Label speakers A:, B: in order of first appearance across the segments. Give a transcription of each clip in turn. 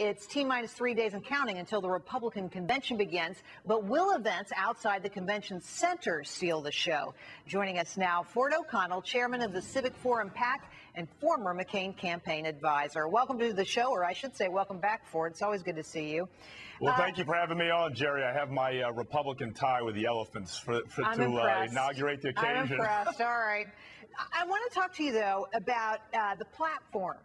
A: It's T-minus 3 days and counting until the Republican convention begins, but will events outside the convention center steal the show? Joining us now, Ford O'Connell, chairman of the Civic Forum PAC and former McCain campaign advisor. Welcome to the show, or I should say welcome back, Ford. It's always good to see you.
B: Well, thank you for having me on, Gerri. I have my Republican tie with the elephants to inaugurate the occasion.
A: I'm impressed. All right. I want to talk to you, though, about the platform.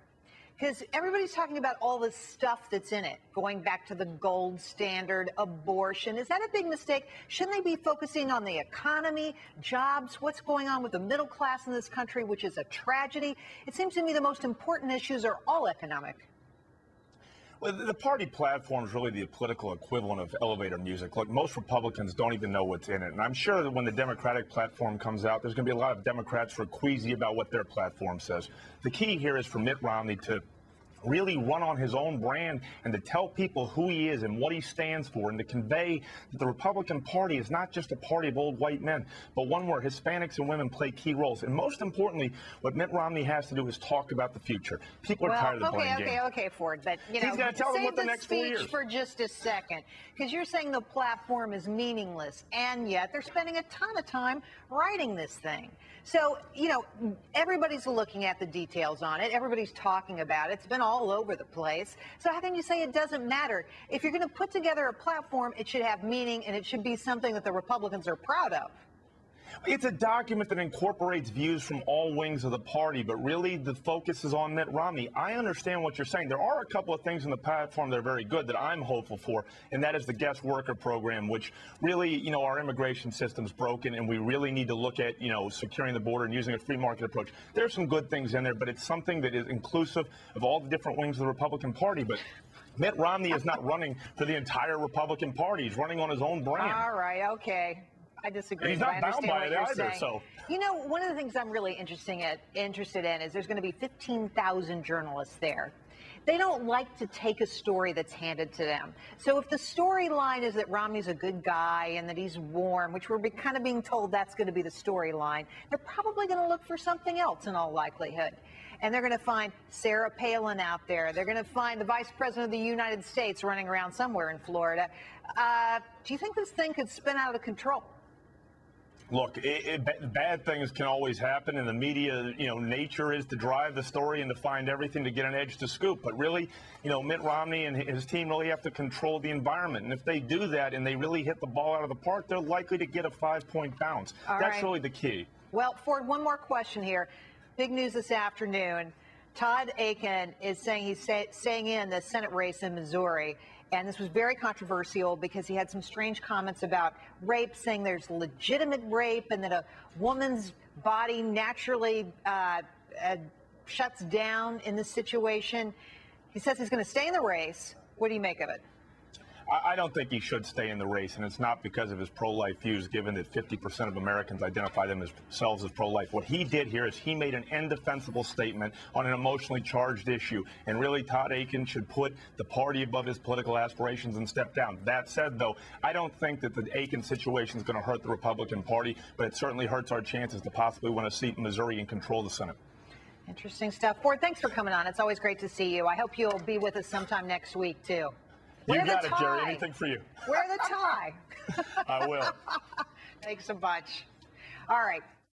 A: Because everybody's talking about all the stuff that's in it, going back to the gold standard, abortion. Is that a big mistake? Shouldn't they be focusing on the economy, jobs, what's going on with the middle class in this country, which is a tragedy? It seems to me the most important issues are all economic.
B: Well, the party platform is really the political equivalent of elevator music. Look, most Republicans don't even know what's in it. And I'm sure that when the Democratic platform comes out, there's going to be a lot of Democrats who are queasy about what their platform says. The key here is for Mitt Romney to really run on his own brand and to tell people who he is and what he stands for, and to convey that the Republican Party is not just a party of old white men, but one where Hispanics and women play key roles. And most importantly, what Mitt Romney has to do is talk about the future. People are tired of the blame game.
A: Okay, Ford, but you know,
B: he's got to tell them what the next 4 years.
A: Save the speech for just a second, because you're saying the platform is meaningless, and yet they're spending a ton of time writing this thing. So, you know, everybody's looking at the details on it. Everybody's talking about it. It's been all over the place. So how can you say it doesn't matter? If you're going to put together a platform, it should have meaning, and it should be something that the Republicans are proud of.
B: It's a document that incorporates views from all wings of the party, but really the focus is on Mitt Romney. I understand what you're saying. There are a couple of things in the platform that are very good that I'm hopeful for, and that is the guest worker program, which really, you know, our immigration system's broken, and we really need to look at, you know, securing the border and using a free market approach. There's some good things in there, but it's something that is inclusive of all the different wings of the Republican Party. But Mitt Romney is not running for the entire Republican Party. He's running on his own brand.
A: All right, okay. I disagree.
B: He's not bound by it either, so.
A: You know, one of the things I'm really interested in is there's going to be 15,000 journalists there. They don't like to take a story that's handed to them. So if the storyline is that Romney's a good guy and that he's warm, which we're kind of being told that's going to be the storyline, they're probably going to look for something else in all likelihood. And they're going to find Sarah Palin out there. They're going to find the Vice President of the United States running around somewhere in Florida. Do you think this thing could spin out of control?
B: Look, bad things can always happen, and the media, you know, nature is to drive the story and to find everything to get an edge to scoop. But really, you know, Mitt Romney and his team really have to control the environment. And if they do that and they really hit the ball out of the park, they're likely to get a 5-point bounce. That's really the key.
A: Well, Ford, one more question here. Big news this afternoon. Todd Akin is saying he's staying in the Senate race in Missouri, and this was very controversial because he had some strange comments about rape, saying there's legitimate rape and that a woman's body naturally shuts down in this situation. He says he's going to stay in the race. What do you make of it?
B: I don't think he should stay in the race, and it's not because of his pro-life views, given that 50% of Americans identify themselves as pro-life. What he did here is he made an indefensible statement on an emotionally charged issue, and really Todd Akin should put the party above his political aspirations and step down. That said, though, I don't think that the Akin situation is going to hurt the Republican Party, but it certainly hurts our chances to possibly win a seat in Missouri and control the Senate.
A: Interesting stuff. Ford, thanks for coming on. It's always great to see you. I hope you'll be with us sometime next week, too.
B: You got it, Gerri. Anything for you.
A: Wear the tie.
B: I will.
A: Thanks a bunch. All right.